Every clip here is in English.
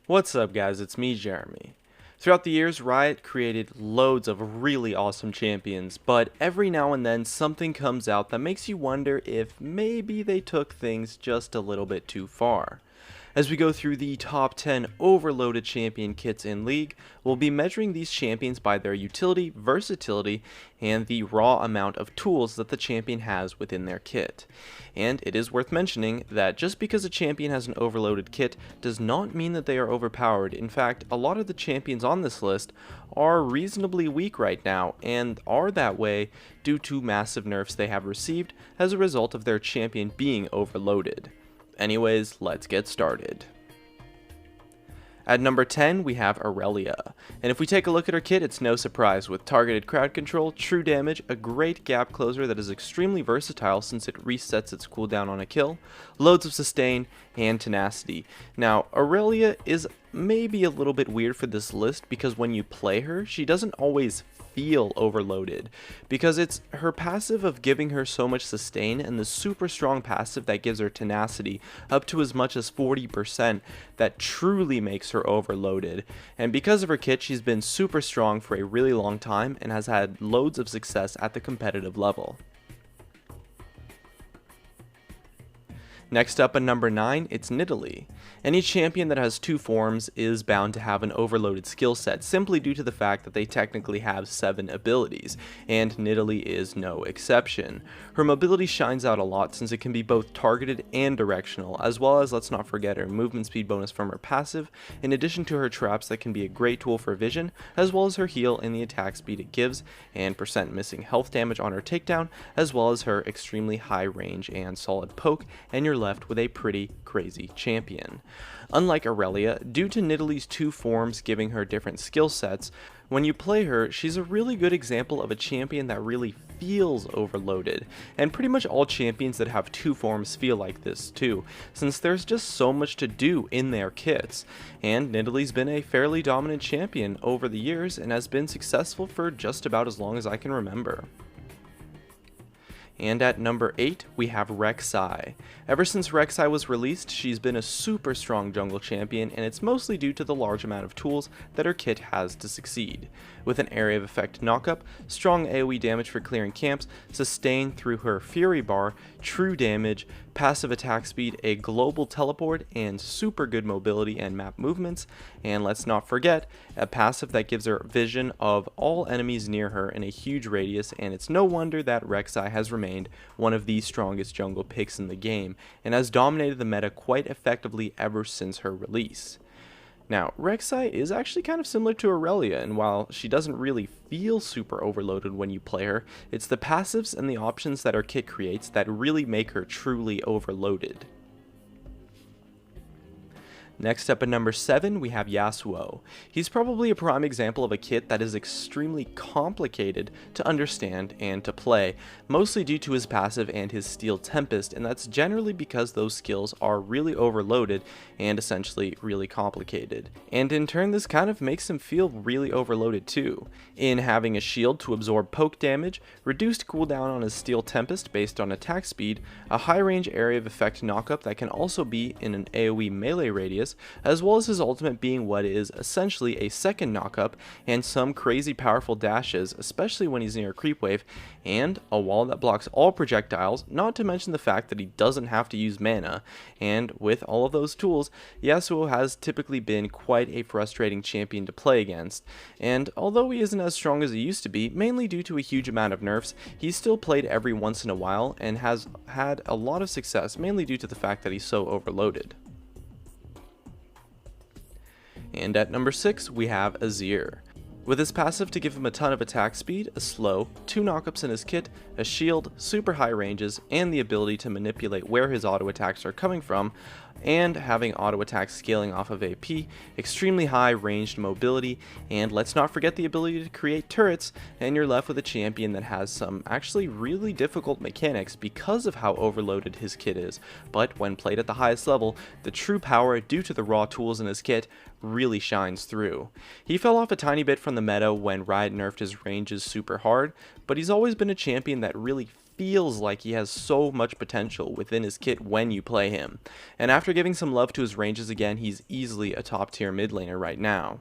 What's up guys, it's me Jeremy. Throughout the years, Riot created loads of really awesome champions, but every now and then something comes out that makes you wonder if maybe they took things just a little bit too far. As we go through the top 10 overloaded champion kits in League, we'll be measuring these champions by their utility, versatility, and the raw amount of tools that the champion has within their kit. And it is worth mentioning that just because a champion has an overloaded kit does not mean that they are overpowered. In fact, a lot of the champions on this list are reasonably weak right now, and are that way due to massive nerfs they have received as a result of their champion being overloaded. Anyways, let's get started. At number 10, we have Aurelia, and if we take a look at her kit, it's no surprise. With targeted crowd control, true damage, a great gap closer that is extremely versatile since it resets its cooldown on a kill, loads of sustain, and tenacity. Now, Aurelia is maybe a little bit weird for this list because when you play her, she doesn't always feel overloaded, because it's her passive of giving her so much sustain and the super strong passive that gives her tenacity up to as much as 40% that truly makes her overloaded. And because of her kit, she's been super strong for a really long time and has had loads of success at the competitive level. Next up at number 9, it's Nidalee. Any champion that has two forms is bound to have an overloaded skill set simply due to the fact that they technically have 7 abilities, and Nidalee is no exception. Her mobility shines out a lot since it can be both targeted and directional, as well as, let's not forget, her movement speed bonus from her passive, in addition to her traps that can be a great tool for vision, as well as her heal and the attack speed it gives, and percent missing health damage on her takedown, as well as her extremely high range and solid poke, and you're left with a pretty crazy champion. Unlike Aurelia, due to Nidalee's two forms giving her different skill sets, when you play her, she's a really good example of a champion that really feels overloaded, and pretty much all champions that have two forms feel like this too, since there's just so much to do in their kits, and Nidalee's been a fairly dominant champion over the years and has been successful for just about as long as I can remember. And at number 8, we have Rek'Sai. Ever since Rek'Sai was released, she's been a super strong jungle champion, and it's mostly due to the large amount of tools that her kit has to succeed. With an area of effect knockup, strong AoE damage for clearing camps, sustain through her Fury Bar, true damage, passive attack speed, a global teleport, and super good mobility and map movements, and let's not forget, a passive that gives her vision of all enemies near her in a huge radius, and it's no wonder that Rek'Sai has remained one of the strongest jungle picks in the game, and has dominated the meta quite effectively ever since her release. Now, Rek'Sai is actually kind of similar to Aurelia, and while she doesn't really feel super overloaded when you play her, it's the passives and the options that her kit creates that really make her truly overloaded. Next up at number 7, we have Yasuo. He's probably a prime example of a kit that is extremely complicated to understand and to play, mostly due to his passive and his Steel Tempest, and that's generally because those skills are really overloaded and essentially really complicated. And in turn, this kind of makes him feel really overloaded too, in having a shield to absorb poke damage, reduced cooldown on his Steel Tempest based on attack speed, a high range area of effect knockup that can also be in an AoE melee radius, as well as his ultimate being what is essentially a second knockup, and some crazy powerful dashes, especially when he's near a creep wave, and a wall that blocks all projectiles, not to mention the fact that he doesn't have to use mana. And with all of those tools, Yasuo has typically been quite a frustrating champion to play against, and although he isn't as strong as he used to be, mainly due to a huge amount of nerfs, he's still played every once in a while and has had a lot of success, mainly due to the fact that he's so overloaded. And at number 6, we have Azir. With his passive to give him a ton of attack speed, a slow, 2 knockups in his kit, a shield, super high ranges, and the ability to manipulate where his auto attacks are coming from, and having auto attacks scaling off of AP, extremely high ranged mobility, and let's not forget the ability to create turrets, and you're left with a champion that has some actually really difficult mechanics because of how overloaded his kit is, but when played at the highest level, the true power due to the raw tools in his kit really shines through. He fell off a tiny bit from the meta when Riot nerfed his ranges super hard, but he's always been a champion that really feels like he has so much potential within his kit when you play him, and after giving some love to his ranges again, he's easily a top tier mid laner right now.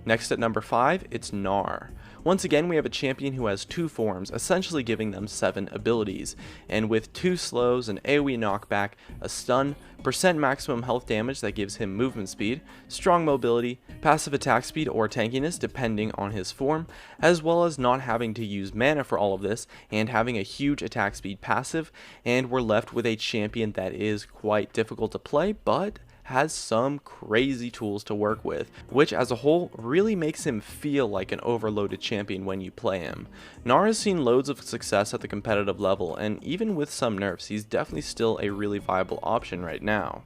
Next at number 5, it's Gnar. Once again, we have a champion who has 2 forms, essentially giving them 7 abilities, and with 2 slows, an AoE knockback, a stun, percent maximum health damage that gives him movement speed, strong mobility, passive attack speed or tankiness depending on his form, as well as not having to use mana for all of this, and having a huge attack speed passive, and we're left with a champion that is quite difficult to play, but has some crazy tools to work with, which as a whole really makes him feel like an overloaded champion when you play him. Gnar has seen loads of success at the competitive level, and even with some nerfs, he's definitely still a really viable option right now.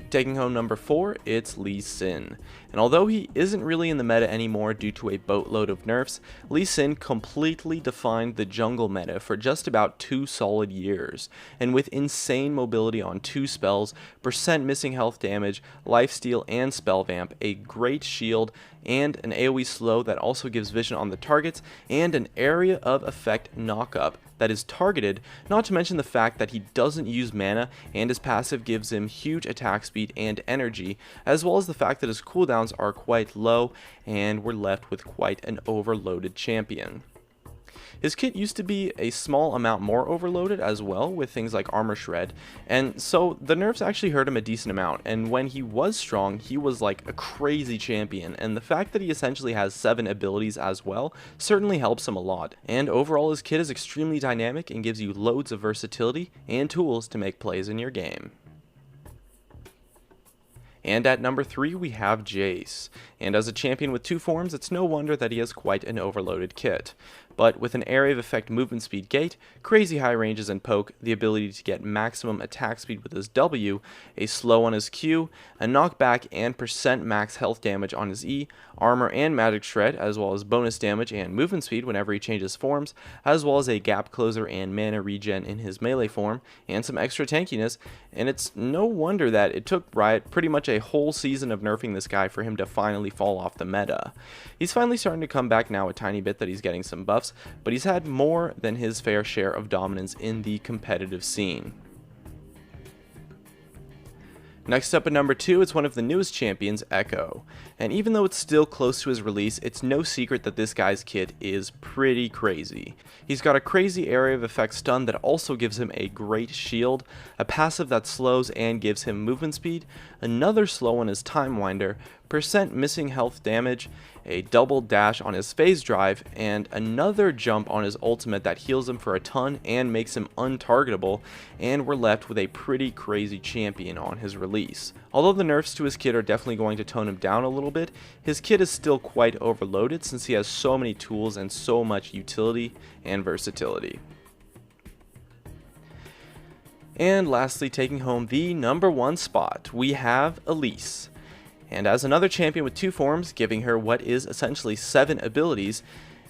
Taking home number 4, it's Lee Sin. And although he isn't really in the meta anymore due to a boatload of nerfs, Lee Sin completely defined the jungle meta for just about 2 solid years. And with insane mobility on 2 spells, percent missing health damage, lifesteal and spell vamp, a great shield, and an AoE slow that also gives vision on the targets, and an area of effect knockup that is targeted, not to mention the fact that he doesn't use mana and his passive gives him huge attack speed and energy, as well as the fact that his cooldowns are quite low and we're left with quite an overloaded champion. His kit used to be a small amount more overloaded as well, with things like armor shred, and so the nerfs actually hurt him a decent amount, and when he was strong, he was like a crazy champion, and the fact that he essentially has 7 abilities as well certainly helps him a lot. And overall, his kit is extremely dynamic and gives you loads of versatility and tools to make plays in your game. And at number 3 we have Jace, and as a champion with 2 forms, it's no wonder that he has quite an overloaded kit. But with an area of effect movement speed gate, crazy high ranges and poke, the ability to get maximum attack speed with his W, a slow on his Q, a knockback and percent max health damage on his E, armor and magic shred, as well as bonus damage and movement speed whenever he changes forms, as well as a gap closer and mana regen in his melee form, and some extra tankiness, and it's no wonder that it took Riot pretty much a whole season of nerfing this guy for him to finally fall off the meta. He's finally starting to come back now a tiny bit that he's getting some buffs, but he's had more than his fair share of dominance in the competitive scene. Next up at number 2, it's one of the newest champions, Ekko. And even though it's still close to his release, it's no secret that this guy's kit is pretty crazy. He's got a crazy area of effect stun that also gives him a great shield, a passive that slows and gives him movement speed, another slow on his Time Winder, percent missing health damage, a double dash on his phase drive, and another jump on his ultimate that heals him for a ton and makes him untargetable, and we're left with a pretty crazy champion on his release. Although the nerfs to his kit are definitely going to tone him down a little bit, his kit is still quite overloaded since he has so many tools and so much utility and versatility. And lastly, taking home the number 1 spot, we have Elise. And as another champion with 2 forms, giving her what is essentially 7 abilities,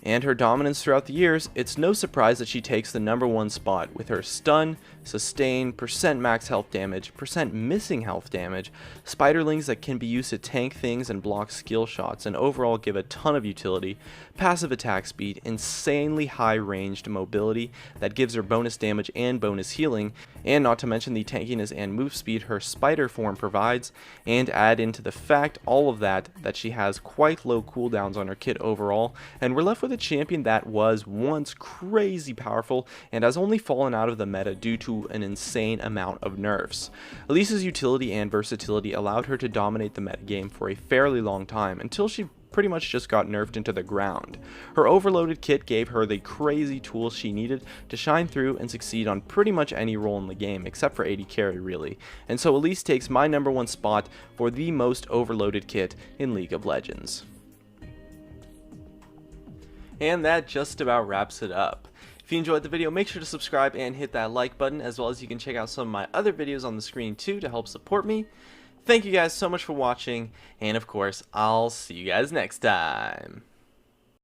and her dominance throughout the years, it's no surprise that she takes the number 1 spot with her stun, sustain, percent max health damage, percent missing health damage, spiderlings that can be used to tank things and block skill shots, and overall give a ton of utility, passive attack speed, insanely high ranged mobility that gives her bonus damage and bonus healing, and not to mention the tankiness and move speed her spider form provides, and add into the fact all of that she has quite low cooldowns on her kit overall, and we're left with a champion that was once crazy powerful and has only fallen out of the meta due to an insane amount of nerfs. Elise's utility and versatility allowed her to dominate the metagame for a fairly long time until she pretty much just got nerfed into the ground. Her overloaded kit gave her the crazy tools she needed to shine through and succeed on pretty much any role in the game, except for AD carry really. And so Elise takes my number 1 spot for the most overloaded kit in League of Legends. And that just about wraps it up. If you enjoyed the video, make sure to subscribe and hit that like button, as well as you can check out some of my other videos on the screen too to help support me. Thank you guys so much for watching, and of course, I'll see you guys next time.